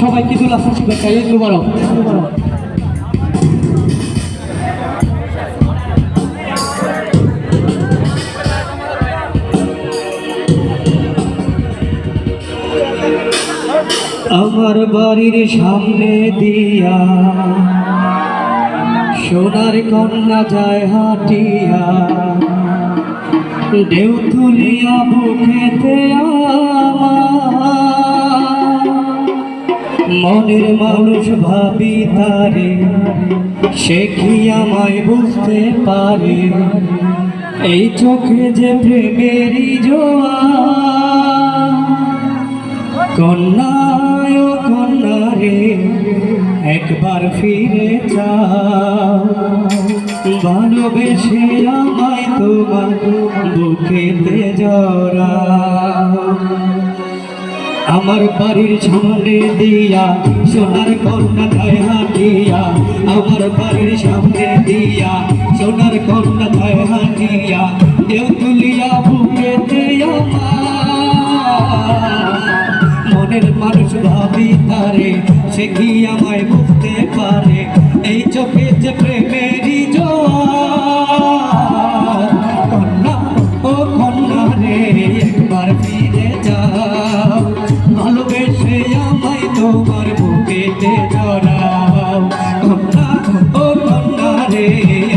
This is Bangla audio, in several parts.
সবাই ঈদুল আজহা শুভেচ্ছা, ঈদ মুবারক। আমার বাড়ির সামনে দিয়া সোনার কন্যা যায় হাটিয়া, ঢেউ তুলিয়া বুকেতে মনের মানুষ ভাবি তারে, সে কি আমায় বুঝতে পারে, এই চোখে যে প্রেমেরই জোয়া। কন্যায় ও কন্যা রে, একবার ফিরে যাও, ভালোবেসে আমায় তোমার বুকেতে জড়াও। আমার বাড়ির সামনে দিয়া সোনার কন্যা যায় হাটিয়া, আমার বাড়ির সামনে দিয়া সোনার কন্যা যায় হাটিয়া, ঢেউ তুলিয়া বুকেতে মনের মানুষ ভাবি তারে, সে কি আমায় বুঝতে পারে, এই চোখে যে প্রেমেরই জোয়ার। কন্যা ও কন্যা রে, একবার ফিরে যাও, ভালোবেসে আমায় তোমার বুকেতে জড়াও। কন্যা ও কন্যা রে,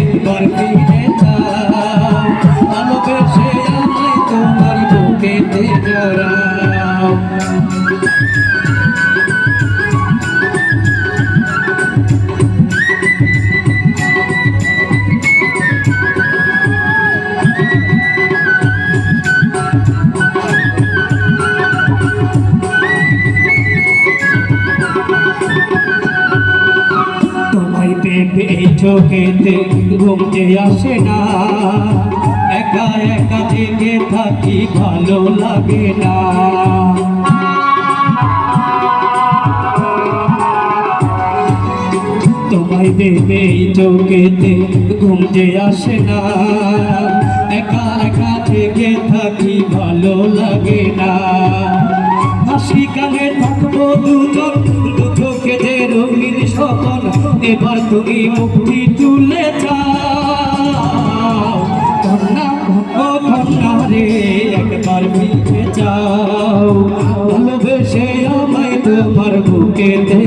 একবার ফিরে যাও, ভালোবেসে আমায় তোমার বুকেতে জড়াও। তোমায় পেপে এই চোখেতে ঘুম যে আসে না, একা একা জেগে থাকি ভালো লাগে না। তোমায় পেপে এই চোখেতে ঘুম যে আসে না, একা একা জেগে থাকি ভালো লাগে না। হাসি গানে থাকবো দুজন, দু চোখে যে রঙিন স্বপন, এবার তুমি মুক্তি তুলে যাও। কন্যা ও কন্যা রে, একবার ফিরে যাও, ভালোবেসে আমায় তোমার বুকেতে